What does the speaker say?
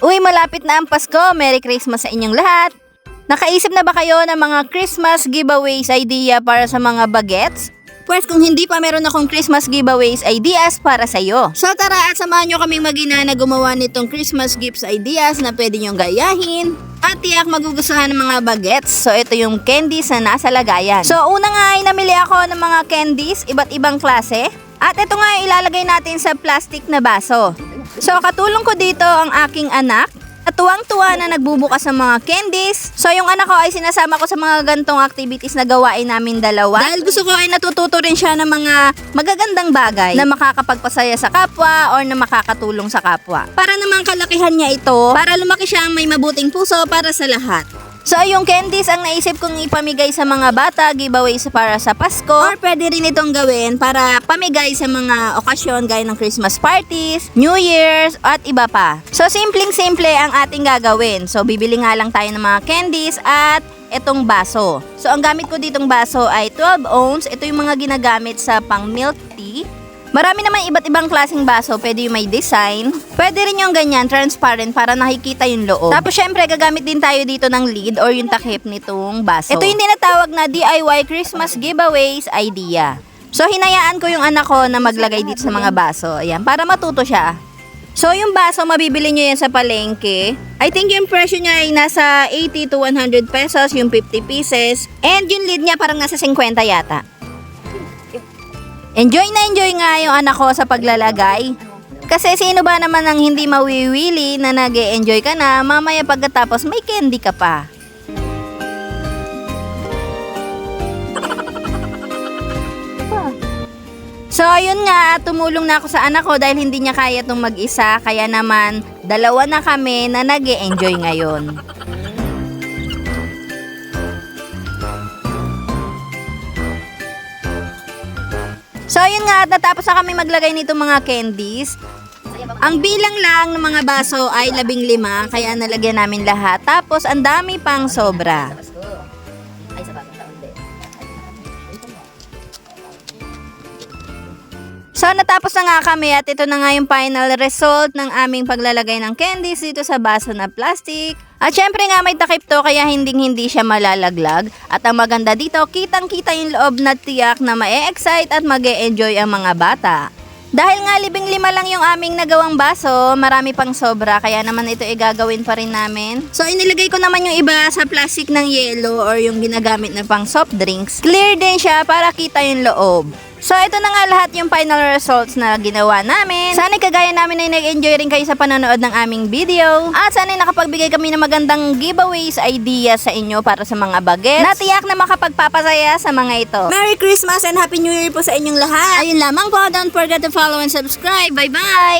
Uy, malapit na ang Pasko. Merry Christmas sa inyong lahat. Nakaisip na ba kayo ng mga Christmas giveaways idea para sa mga bagets? Pwes kung hindi pa, meron akong Christmas giveaways ideas para sa iyo. So tara at samahan nyo kaming mag-ina na gumawa nitong Christmas gifts ideas na pwede nyong gayahin at tiyak magugustuhan ng mga bagets. So ito yung candies na nasa lagayan. So una nga ay namili ako ng mga candies, iba't ibang klase. At ito nga ay ilalagay natin sa plastic na baso. So katulong ko dito ang aking anak. At tuwang-tuwa na nagbubukas ng mga candies. So yung anak ko ay sinasama ko sa mga gantong activities na gawain namin dalawa. Dahil gusto ko ay natututo rin siya ng mga magagandang bagay na makakapagpasaya sa kapwa or na makakatulong sa kapwa. Para naman kalakihan niya ito, para lumaki siyang may mabuting puso para sa lahat. So yung candies ang naisip kong ipamigay sa mga bata, giveaways para sa Pasko, or pwede rin itong gawin para pamigay sa mga okasyon gaya ng Christmas parties, New Year's, at iba pa. So simpleng-simple ang ating gagawin. So bibili nga lang tayo ng mga candies at itong baso. So ang gamit ko ditong baso ay 12 ounce. Ito yung mga ginagamit sa pang milk tea. Marami naman iba't ibang klaseng baso, pwede yung may design. Pwede rin yung ganyan, transparent para nakikita yung loob. Tapos syempre gagamit din tayo dito ng lid or yung takip nitong baso. Ito yung tinatawag na DIY Christmas giveaways idea. So hinayaan ko yung anak ko na maglagay dito sa mga baso. Ayan, para matuto siya. So yung baso, mabibili nyo yan sa palengke. I think yung presyo niya ay nasa 80 to 100 pesos, yung 50 pieces. And yung lid niya parang nasa 50 yata. Enjoy nga yung anak ko sa paglalagay. Kasi sino ba naman ang hindi mawiwili na nag-e-enjoy ka na, mamaya pagkatapos may candy ka pa. So ayun nga, tumulong na ako sa anak ko dahil hindi niya kaya itong mag-isa. Kaya naman, dalawa na kami na nag-e-enjoy ngayon. So yun nga, natapos na kami maglagay nito mga candies. Ang bilang lang ng mga baso ay 15, kaya nalagyan namin lahat. Tapos ang dami pang sobra. So natapos na nga kami at ito na nga yung final result ng aming paglalagay ng candies dito sa baso na plastic. At syempre nga may takip to kaya hindi siya malalaglag. At ang maganda dito, kitang-kita yung loob na tiyak na ma-excite at mag-e-enjoy ang mga bata. Dahil nga 15 lang yung aming nagawang baso, marami pang sobra kaya naman ito igagawin pa rin namin. So inilagay ko naman yung iba sa plastic ng yelo or yung ginagamit na pang soft drinks. Clear din siya para kita yung loob. So ito na nga lahat yung final results na ginawa namin. Sana kagaya namin ay nag-enjoy rin kayo sa panonood ng aming video. At sana nakapagbigay kami ng magandang giveaways ideas sa inyo para sa mga bagets na tiyak na makapagpapasaya sa mga ito. Merry Christmas and Happy New Year po sa inyong lahat. Ayun lamang po, don't forget to follow and subscribe. Bye bye!